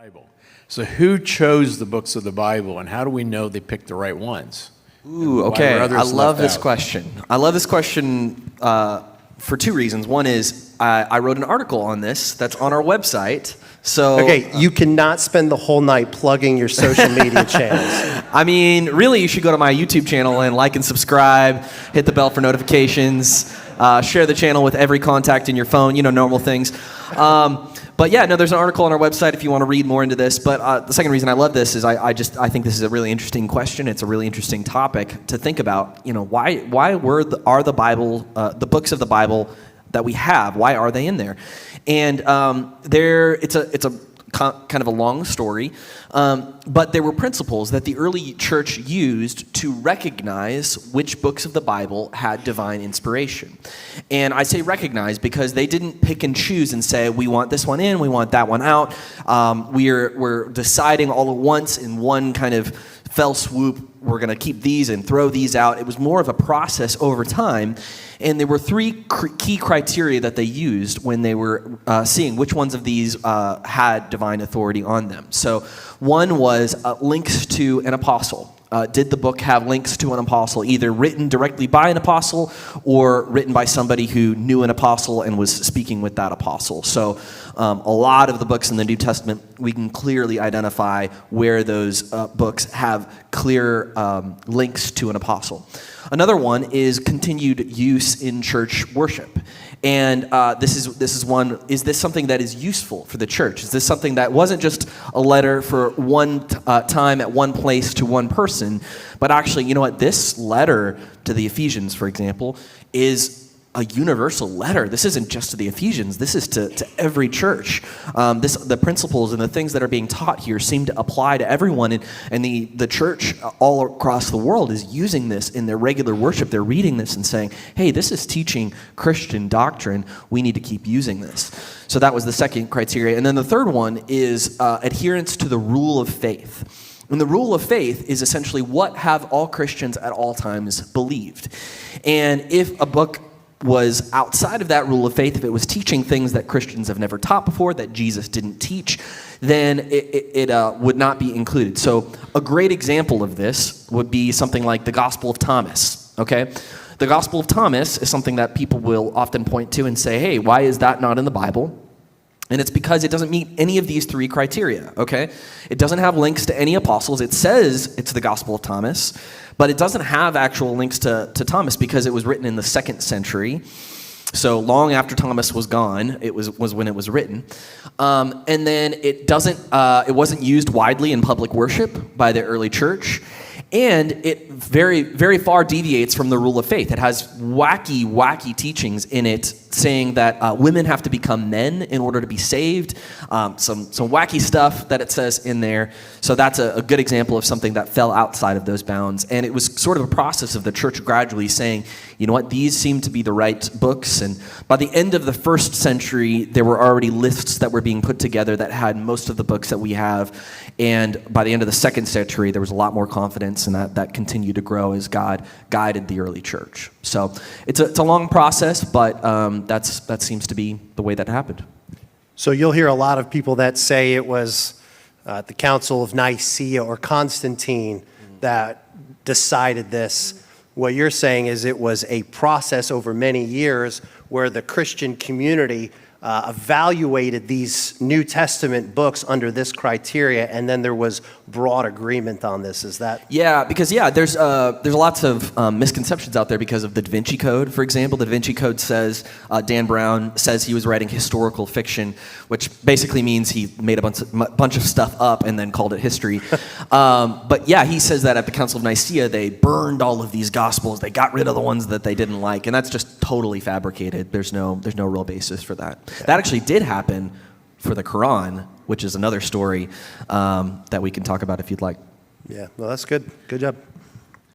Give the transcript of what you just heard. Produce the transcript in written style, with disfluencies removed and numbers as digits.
Bible. So who chose the books of the Bible, and how do we know they picked the right ones? Ooh, okay. I love this question. I love this question for two reasons. One is I wrote an article on this that's on our website. So okay, you cannot spend the whole night plugging your social media channels. I mean, really, you should go to my YouTube channel and like and subscribe, hit the bell for notifications, share the channel with every contact in your phone, normal things. But yeah, no, there's an article on our website if you want to read more into this. But the second reason I love this is I think this is a really interesting question. It's a really interesting topic to think about. Why are the books of the Bible that we have, why are they in there? And it's a kind of a long story, but there were principles that the early church used to recognize which books of the Bible had divine inspiration. And I say recognize because they didn't pick and choose and say, we want this one in, we want that one out. We're deciding all at once in one kind of fell swoop, we're going to keep these and throw these out. It was more of a process over time. And there were three key criteria that they used when they were seeing which ones of these had divine authority on them. So one was links to an apostle. Did the book have links to an apostle, either written directly by an apostle or written by somebody who knew an apostle and was speaking with that apostle? So a lot of the books in the New Testament, we can clearly identify where those books have clear links to an apostle. Another one is continued use in church worship. And this is one, is this something that is useful for the church? Is this something that wasn't just a letter for one time at one place to one person, but actually, this letter to the Ephesians, for example, is a universal letter. This isn't just to the Ephesians. This is to every church. The principles and the things that are being taught here seem to apply to everyone. And the church all across the world is using this in their regular worship. They're reading this and saying, hey, this is teaching Christian doctrine. We need to keep using this. So that was the second criteria. And then the third one is adherence to the rule of faith. And the rule of faith is essentially what have all Christians at all times believed. And if a book was outside of that rule of faith, if it was teaching things that Christians have never taught before, that Jesus didn't teach, then it would not be included. So a great example of this would be something like the Gospel of Thomas, okay? The Gospel of Thomas is something that people will often point to and say, hey, why is that not in the Bible? And it's because it doesn't meet any of these three criteria, okay? It doesn't have links to any apostles. It says it's the Gospel of Thomas, but it doesn't have actual links to Thomas because it was written in the 2nd century. So long after Thomas was gone, it was when it was written. And then it wasn't used widely in public worship by the early church. And it very, very far deviates from the rule of faith. It has wacky teachings in it saying that women have to become men in order to be saved. Some wacky stuff that it says in there. So that's a good example of something that fell outside of those bounds. And it was sort of a process of the church gradually saying, you know what, these seem to be the right books. And by the end of the 1st century, there were already lists that were being put together that had most of the books that we have. And by the end of the 2nd century, there was a lot more confidence, and that continued to grow as God guided the early church. So it's a long process, but that seems to be the way that happened. So you'll hear a lot of people that say it was the Council of Nicaea or Constantine that decided this. What you're saying is it was a process over many years where the Christian community evaluated these New Testament books under this criteria, and then there was broad agreement on this. Is that? Yeah, because there's lots of misconceptions out there because of the Da Vinci Code, for example. The Da Vinci Code says, Dan Brown says he was writing historical fiction, which basically means he made a bunch of stuff up and then called it history. But yeah, he says that at the Council of Nicaea, they burned all of these Gospels. They got rid of the ones that they didn't like, and that's just totally fabricated. There's no real basis for that. That actually did happen for the Quran, which is another story that we can talk about if you'd like. Yeah, well, that's good. Good job.